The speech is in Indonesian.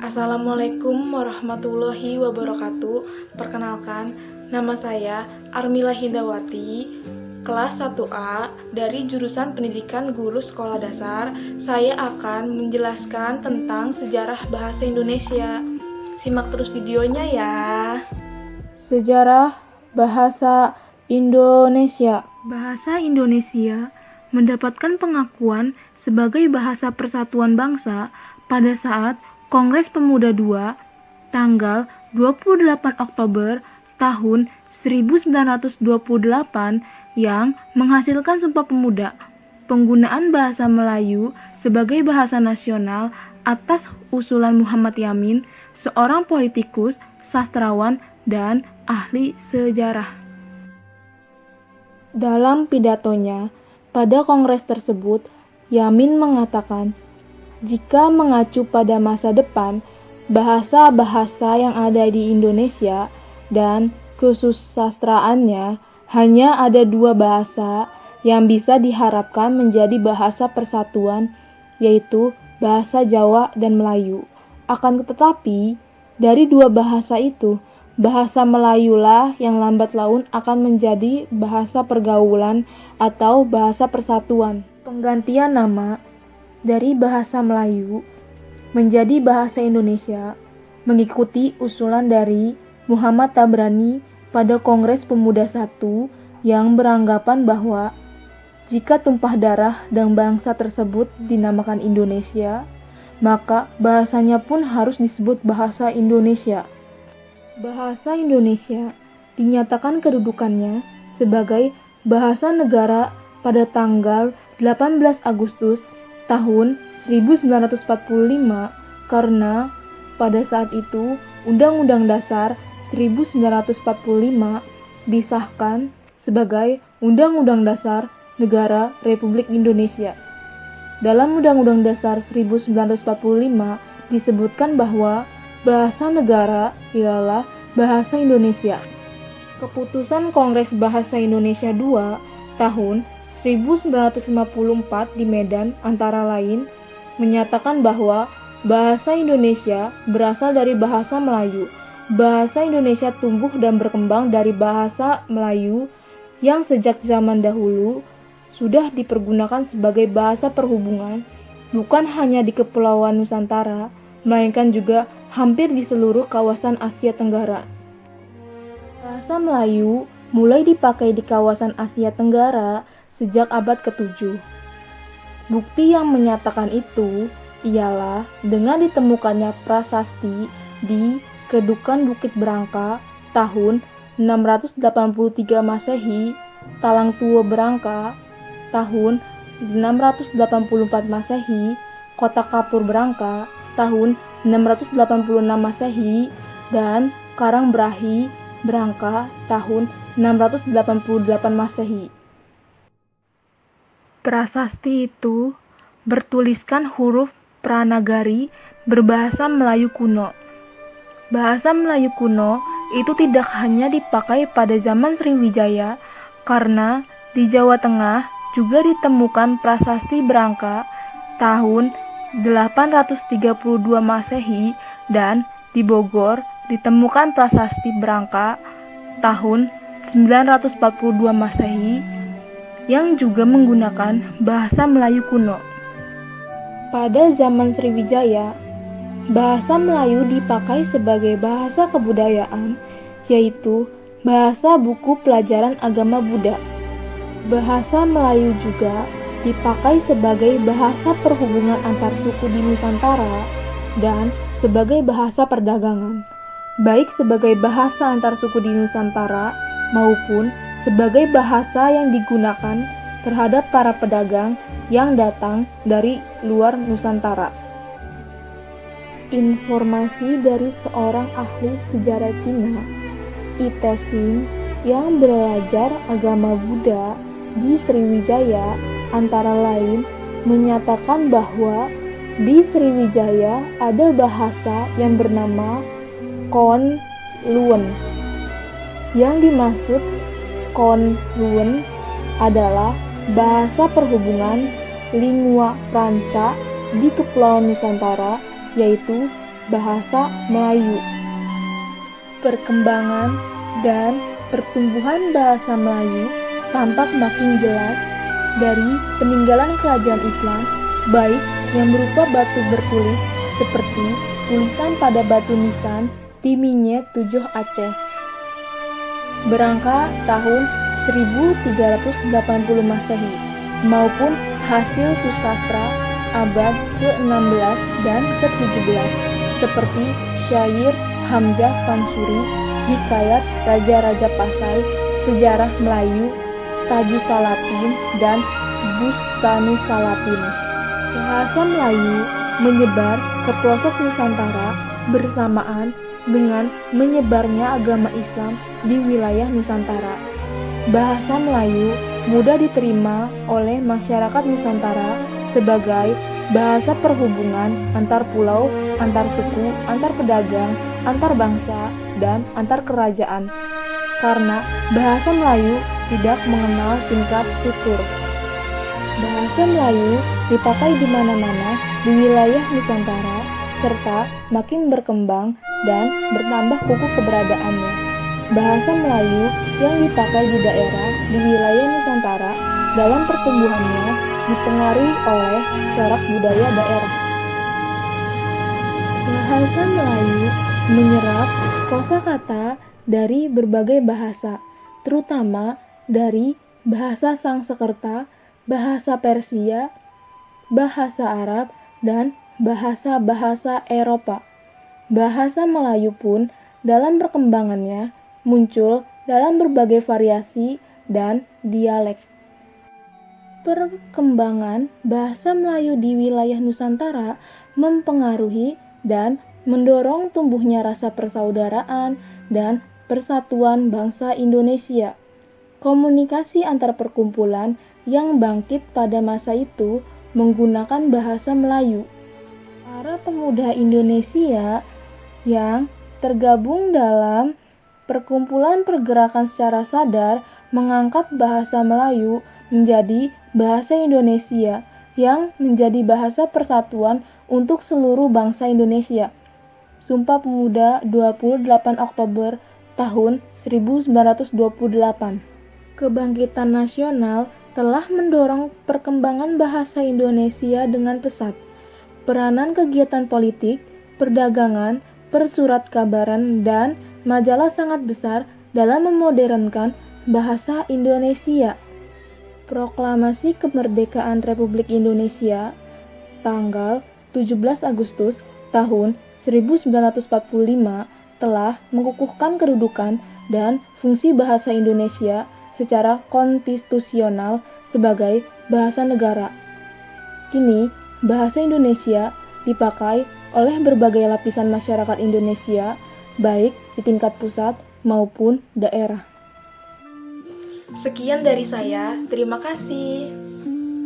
Assalamualaikum warahmatullahi wabarakatuh. Perkenalkan, nama saya Armila Hindawati, kelas 1A dari jurusan Pendidikan Guru Sekolah Dasar. Saya akan menjelaskan tentang sejarah bahasa Indonesia. Simak terus videonya ya. Sejarah bahasa Indonesia. Bahasa Indonesia mendapatkan pengakuan sebagai bahasa persatuan bangsa pada saat Kongres Pemuda II tanggal 28 Oktober tahun 1928 yang menghasilkan Sumpah Pemuda. Penggunaan bahasa Melayu sebagai bahasa nasional atas usulan Muhammad Yamin, seorang politikus, sastrawan, dan ahli sejarah. Dalam pidatonya pada kongres tersebut, Yamin mengatakan, jika mengacu pada masa depan, bahasa-bahasa yang ada di Indonesia dan kesusastraannya hanya ada dua bahasa yang bisa diharapkan menjadi bahasa persatuan, yaitu bahasa Jawa dan Melayu. Akan tetapi, dari dua bahasa itu, bahasa Melayulah yang lambat laun akan menjadi bahasa pergaulan atau bahasa persatuan. Penggantian nama dari bahasa Melayu menjadi bahasa Indonesia mengikuti usulan dari Muhammad Tabrani pada Kongres Pemuda I yang beranggapan bahwa jika tumpah darah dan bangsa tersebut dinamakan Indonesia, maka bahasanya pun harus disebut bahasa Indonesia. Bahasa Indonesia dinyatakan kedudukannya sebagai bahasa negara pada tanggal 18 Agustus tahun 1945 karena pada saat itu Undang-Undang Dasar 1945 disahkan sebagai Undang-Undang Dasar Negara Republik Indonesia. Dalam Undang-Undang Dasar 1945 disebutkan bahwa bahasa negara ialah bahasa Indonesia. Keputusan Kongres Bahasa Indonesia II tahun 1954 di Medan antara lain menyatakan bahwa bahasa Indonesia berasal dari bahasa Melayu. Bahasa Indonesia tumbuh dan berkembang dari bahasa Melayu yang sejak zaman dahulu sudah dipergunakan sebagai bahasa perhubungan bukan hanya di Kepulauan Nusantara, melainkan juga hampir di seluruh kawasan Asia Tenggara. Bahasa Melayu mulai dipakai di kawasan Asia Tenggara sejak abad ke-7. Bukti yang menyatakan itu ialah dengan ditemukannya prasasti di Kedukan Bukit Berangka tahun 683 Masehi, Talang Tua Berangka tahun 684 Masehi, Kota Kapur Berangka tahun 686 Masehi, dan Karangbrahi Berangka tahun 688 Masehi. Prasasti itu bertuliskan huruf Pranagari berbahasa Melayu kuno. Bahasa Melayu kuno itu tidak hanya dipakai pada zaman Sriwijaya, karena di Jawa Tengah juga ditemukan prasasti Berangka tahun 832 Masehi dan di Bogor ditemukan prasasti Berangka tahun 942 Masehi yang juga menggunakan bahasa Melayu kuno. Pada zaman Sriwijaya, bahasa Melayu dipakai sebagai bahasa kebudayaan, yaitu bahasa buku pelajaran agama Buddha. Bahasa Melayu juga dipakai sebagai bahasa perhubungan antar suku di Nusantara dan sebagai bahasa perdagangan, baik sebagai bahasa antar suku di Nusantara maupun sebagai bahasa yang digunakan terhadap para pedagang yang datang dari luar Nusantara. Informasi dari seorang ahli sejarah Cina, Ite Sing, yang belajar agama Buddha di Sriwijaya antara lain menyatakan bahwa di Sriwijaya ada bahasa yang bernama Kon Luen. Yang dimaksud Kon Luen adalah bahasa perhubungan lingua franca di Kepulauan Nusantara, yaitu bahasa Melayu. Perkembangan dan pertumbuhan bahasa Melayu tampak makin jelas dari peninggalan kerajaan Islam, baik yang berupa batu bertulis seperti tulisan pada batu nisan di Minyet 7 Aceh. Berangka tahun 1380 Masehi maupun hasil susastra abad ke-16 dan ke-17 seperti syair Hamzah Fansuri, Hikayat Raja-Raja Pasai, Sejarah Melayu, Tajus Salatin, dan Bustanu Salatin. Bahasa Melayu menyebar ke pelosok Nusantara bersamaan dengan menyebarnya agama Islam di wilayah Nusantara. Bahasa Melayu mudah diterima oleh masyarakat Nusantara sebagai bahasa perhubungan antar pulau, antar suku, antar pedagang, antar bangsa, dan antar kerajaan. Karena bahasa Melayu tidak mengenal tingkat tutur. Bahasa Melayu dipakai di mana-mana di wilayah Nusantara serta makin berkembang dan bertambah kukuh keberadaannya. Bahasa Melayu yang dipakai di daerah di wilayah Nusantara dalam pertumbuhannya dipengaruhi oleh corak budaya daerah. Bahasa Melayu menyerap kosakata dari berbagai bahasa, terutama dari bahasa Sangsekerta, bahasa Persia, bahasa Arab, dan bahasa-bahasa Eropa. Bahasa Melayu pun dalam perkembangannya muncul dalam berbagai variasi dan dialek. Perkembangan bahasa Melayu di wilayah Nusantara mempengaruhi dan mendorong tumbuhnya rasa persaudaraan dan persatuan bangsa Indonesia. Komunikasi antar perkumpulan yang bangkit pada masa itu menggunakan bahasa Melayu. Para pemuda Indonesia yang tergabung dalam perkumpulan pergerakan secara sadar mengangkat bahasa Melayu menjadi bahasa Indonesia yang menjadi bahasa persatuan untuk seluruh bangsa Indonesia. Sumpah Pemuda 28 Oktober tahun 1928. Kebangkitan nasional telah mendorong perkembangan bahasa Indonesia dengan pesat. Peranan kegiatan politik, perdagangan, persurat kabaran, dan majalah sangat besar dalam memodernkan bahasa Indonesia. Proklamasi Kemerdekaan Republik Indonesia tanggal 17 Agustus tahun 1945 telah mengukuhkan kedudukan dan fungsi bahasa Indonesia secara konstitusional sebagai bahasa negara. Kini, bahasa Indonesia dipakai oleh berbagai lapisan masyarakat Indonesia, baik di tingkat pusat maupun daerah. Sekian dari saya, terima kasih.